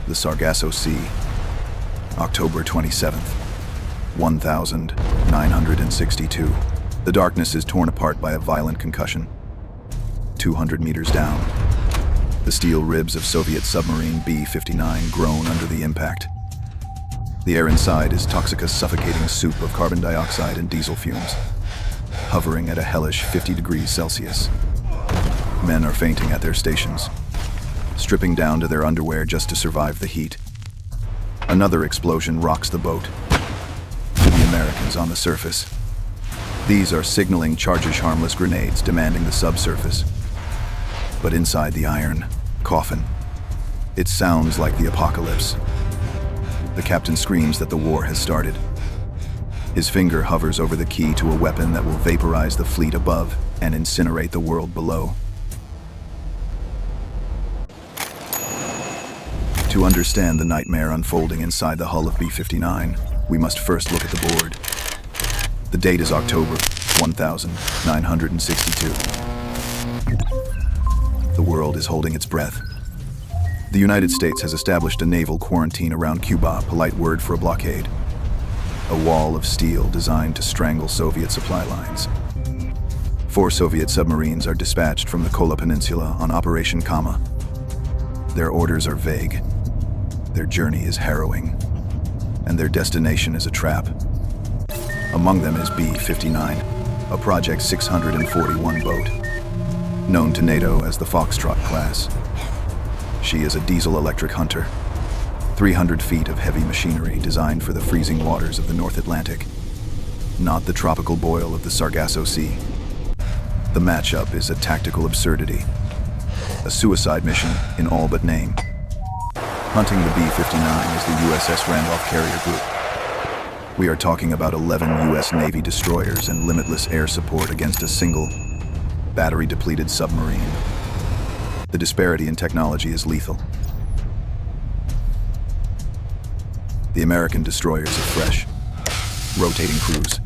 The Sargasso Sea, October 27th, 1962. The darkness is torn apart by a violent concussion. 200 meters down, the steel ribs of Soviet submarine B-59 groan under the impact. The air inside is toxic, suffocating soup of carbon dioxide and diesel fumes, hovering at a hellish 50 degrees Celsius. Men are fainting at their stations, stripping down to their underwear just to survive the heat. Another explosion rocks the boat. To the Americans on the surface, these are signaling charges, harmless grenades demanding the subsurface. But inside the iron coffin, it sounds like the apocalypse. The captain screams that the war has started. His finger hovers over the key to a weapon that will vaporize the fleet above and incinerate the world below. To understand the nightmare unfolding inside the hull of B-59, we must first look at the board. The date is October 1962. The world is holding its breath. The United States has established a naval quarantine around Cuba, polite word for a blockade. A wall of steel designed to strangle Soviet supply lines. 4 Soviet submarines are dispatched from the Kola Peninsula on Operation Kama. Their orders are vague. Their journey is harrowing, and their destination is a trap. Among them is B-59, a Project 641 boat, known to NATO as the Foxtrot-class. She is a diesel-electric hunter, 300 feet of heavy machinery designed for the freezing waters of the North Atlantic, not the tropical boil of the Sargasso Sea. The matchup is a tactical absurdity, a suicide mission in all but name. Hunting the B-59 is the USS Randolph carrier group. We are talking about 11 U.S. Navy destroyers and limitless air support against a single, battery-depleted submarine. The disparity in technology is lethal. The American destroyers are fresh, rotating crews,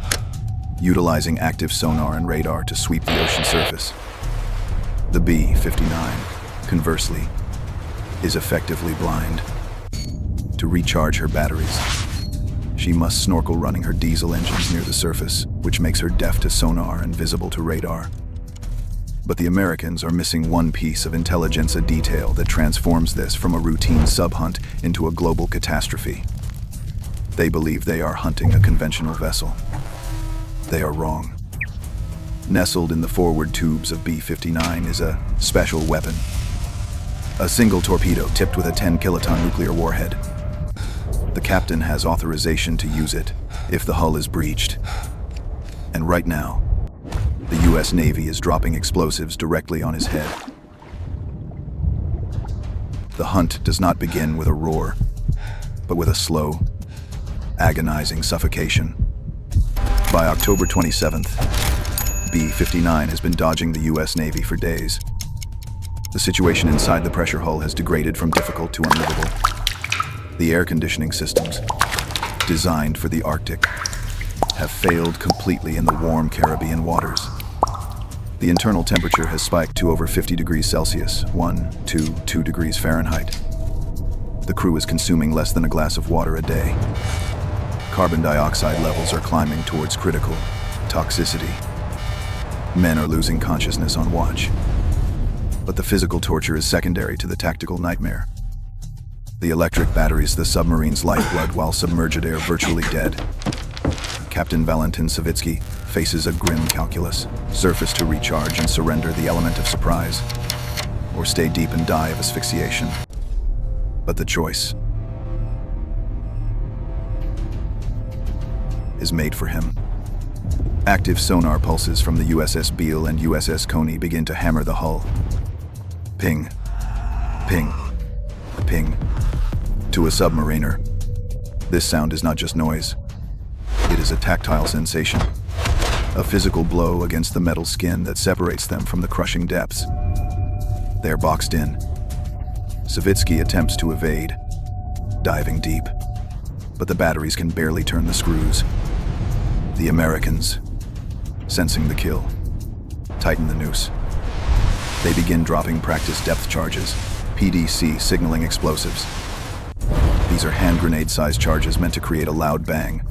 utilizing active sonar and radar to sweep the ocean surface. The B-59, conversely, is effectively blind. To recharge her batteries, she must snorkel running her diesel engines near the surface, which makes her deaf to sonar and visible to radar. But the Americans are missing one piece of intelligence, a detail that transforms this from a routine sub-hunt into a global catastrophe. They believe they are hunting a conventional vessel. They are wrong. Nestled in the forward tubes of B-59 is a special weapon. A single torpedo tipped with a 10-kiloton nuclear warhead. The captain has authorization to use it if the hull is breached. And right now, the U.S. Navy is dropping explosives directly on his head. The hunt does not begin with a roar, but with a slow, agonizing suffocation. By October 27th, B-59 has been dodging the U.S. Navy for days. The situation inside the pressure hull has degraded from difficult to unlivable. The air conditioning systems, designed for the Arctic, have failed completely in the warm Caribbean waters. The internal temperature has spiked to over 50 degrees Celsius, 2 degrees Fahrenheit. The crew is consuming less than a glass of water a day. Carbon dioxide levels are climbing towards critical toxicity. Men are losing consciousness on watch. But the physical torture is secondary to the tactical nightmare. The electric batteries the submarine's lifeblood while submerged air virtually dead. Captain Valentin Savitsky faces a grim calculus: surface to recharge and surrender the element of surprise, or stay deep and die of asphyxiation. But the choice is made for him. Active sonar pulses from the USS Beale and USS Coney begin to hammer the hull. Ping, ping, ping. To a submariner, this sound is not just noise. It is a tactile sensation, a physical blow against the metal skin that separates them from the crushing depths. They are boxed in. Savitsky attempts to evade, diving deep, but the batteries can barely turn the screws. The Americans, sensing the kill, tighten the noose. They begin dropping practice depth charges, PDC signaling explosives. These are hand grenade-sized charges meant to create a loud bang,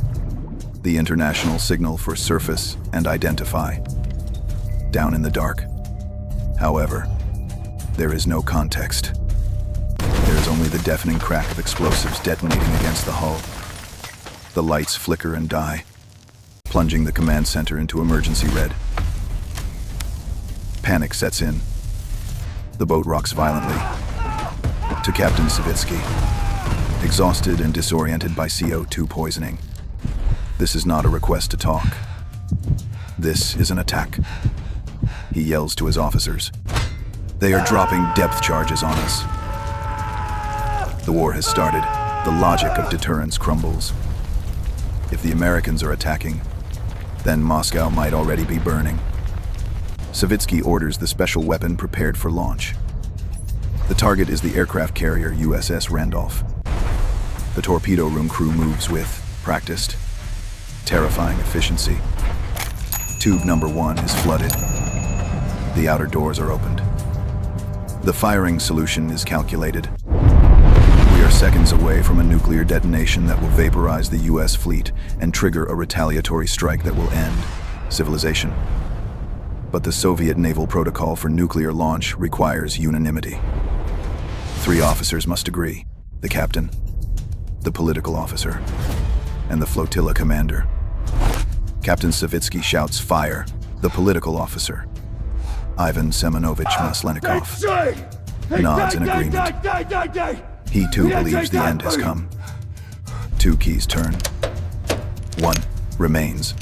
the international signal for surface and identify. Down in the dark, however, there is no context. There is only the deafening crack of explosives detonating against the hull. The lights flicker and die, plunging the command center into emergency red. Panic sets in. The boat rocks violently. To Captain Savitsky, exhausted and disoriented by CO2 poisoning. This is not a request to talk. This is an attack. He yells to his officers. They are dropping depth charges on us. The war has started. The logic of deterrence crumbles. If the Americans are attacking, then Moscow might already be burning. Savitsky orders the special weapon prepared for launch. The target is the aircraft carrier USS Randolph. The torpedo room crew moves with practiced, terrifying efficiency. Tube number 1 is flooded. The outer doors are opened. The firing solution is calculated. We are seconds away from a nuclear detonation that will vaporize the US fleet and trigger a retaliatory strike that will end civilization. But the Soviet naval protocol for nuclear launch requires unanimity. 3 officers must agree: the captain, the political officer, and the flotilla commander. Captain Savitsky shouts fire. The political officer, Ivan Semenovich Maslenikov, nods in agreement. He too believes the end has come. 2 keys turn. 1 remains.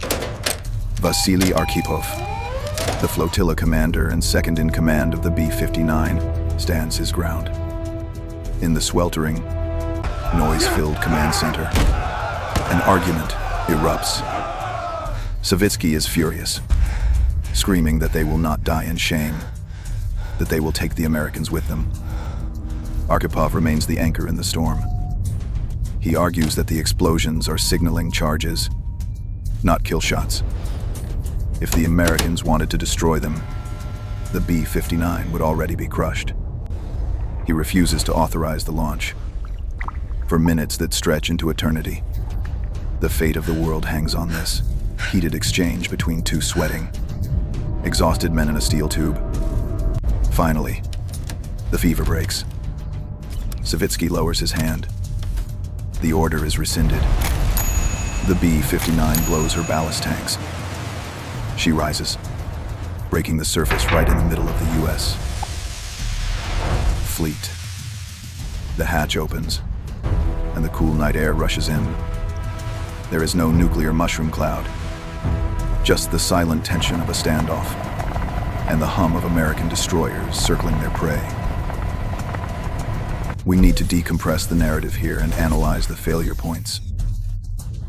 Vasili Arkhipov, the flotilla commander and second in command of the B-59, stands his ground. In the sweltering, noise-filled command center, an argument erupts. Savitsky is furious, screaming that they will not die in shame, that they will take the Americans with them. Arkhipov remains the anchor in the storm. He argues that the explosions are signaling charges, not kill shots. If the Americans wanted to destroy them, the B-59 would already be crushed. He refuses to authorize the launch. For minutes that stretch into eternity, the fate of the world hangs on this heated exchange between 2 sweating, exhausted men in a steel tube. Finally, the fever breaks. Savitsky lowers his hand. The order is rescinded. The B-59 blows her ballast tanks. She rises, breaking the surface right in the middle of the U.S. fleet. The hatch opens, and the cool night air rushes in. There is no nuclear mushroom cloud, just the silent tension of a standoff, and the hum of American destroyers circling their prey. We need to decompress the narrative here and analyze the failure points.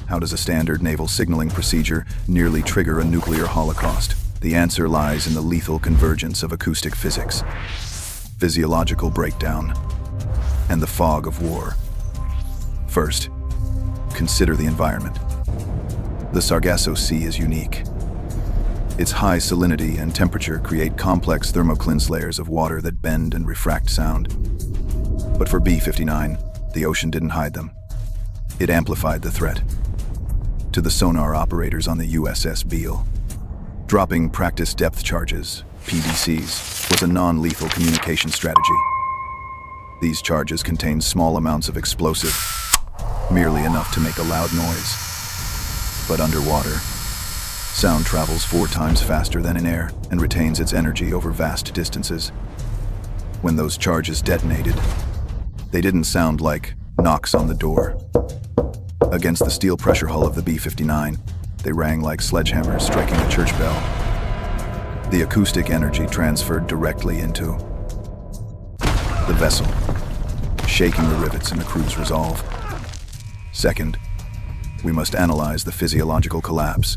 How does a standard naval signaling procedure nearly trigger a nuclear holocaust? The answer lies in the lethal convergence of acoustic physics, physiological breakdown, and the fog of war. First, consider the environment. The Sargasso Sea is unique. Its high salinity and temperature create complex thermocline layers of water that bend and refract sound. But for B-59, the ocean didn't hide them. It amplified the threat. To the sonar operators on the USS Beale, dropping practice depth charges, PDCs, was a non-lethal communication strategy. These charges contained small amounts of explosive, merely enough to make a loud noise. But underwater, sound travels 4 times faster than in air and retains its energy over vast distances. When those charges detonated, they didn't sound like knocks on the door. Against the steel pressure hull of the B-59, they rang like sledgehammers striking a church bell. The acoustic energy transferred directly into the vessel, shaking the rivets in the crew's resolve. Second, we must analyze the physiological collapse.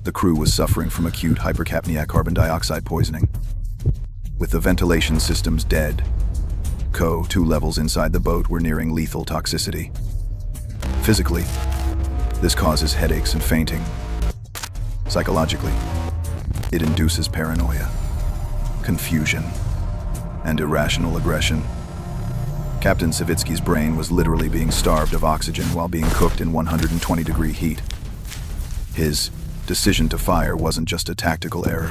The crew was suffering from acute hypercapniac carbon dioxide poisoning. With the ventilation systems dead, CO2 levels inside the boat were nearing lethal toxicity. Physically, this causes headaches and fainting. Psychologically, it induces paranoia, confusion, and irrational aggression. Captain Savitsky's brain was literally being starved of oxygen while being cooked in 120-degree heat. His decision to fire wasn't just a tactical error.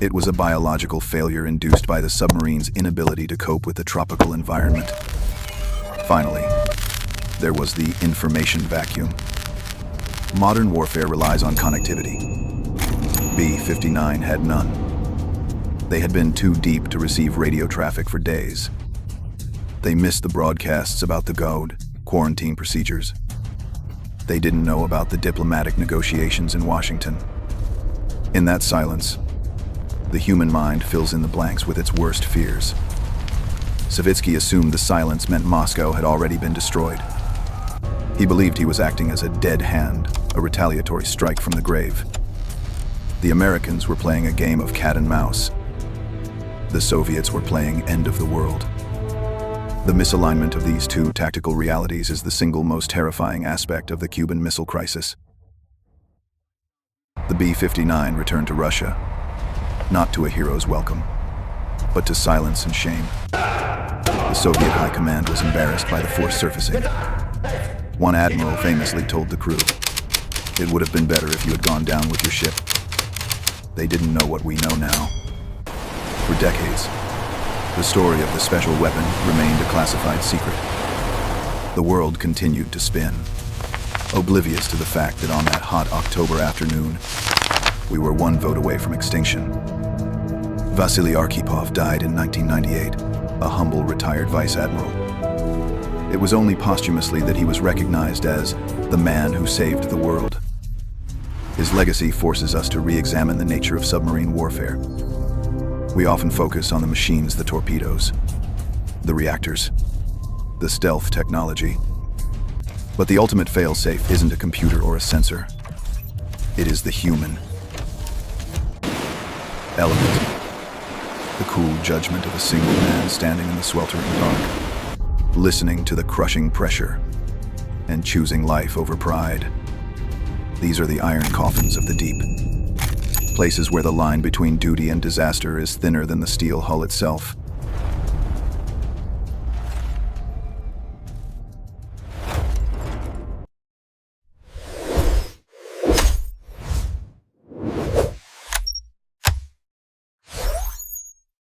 It was a biological failure induced by the submarine's inability to cope with the tropical environment. Finally, there was the information vacuum. Modern warfare relies on connectivity. B-59 had none. They had been too deep to receive radio traffic for days. They missed the broadcasts about the code, quarantine procedures. They didn't know about the diplomatic negotiations in Washington. In that silence, the human mind fills in the blanks with its worst fears. Savitsky assumed the silence meant Moscow had already been destroyed. He believed he was acting as a dead hand, a retaliatory strike from the grave. The Americans were playing a game of cat and mouse. The Soviets were playing end of the world. The misalignment of these two tactical realities is the single most terrifying aspect of the Cuban Missile Crisis. The B-59 returned to Russia, not to a hero's welcome, but to silence and shame. The Soviet High Command was embarrassed by the forced surfacing. One admiral famously told the crew, "It would have been better if you had gone down with your ship." They didn't know what we know now. For decades, the story of the special weapon remained a classified secret. The world continued to spin, oblivious to the fact that on that hot October afternoon, we were one vote away from extinction. Vasili Arkhipov died in 1998, a humble retired vice admiral. It was only posthumously that he was recognized as the man who saved the world. His legacy forces us to re-examine the nature of submarine warfare. We often focus on the machines, the torpedoes, the reactors, the stealth technology. But the ultimate fail-safe isn't a computer or a sensor. It is the human element. The cool judgment of a single man standing in the sweltering dark, listening to the crushing pressure, and choosing life over pride. These are the iron coffins of the deep. Places where the line between duty and disaster is thinner than the steel hull itself.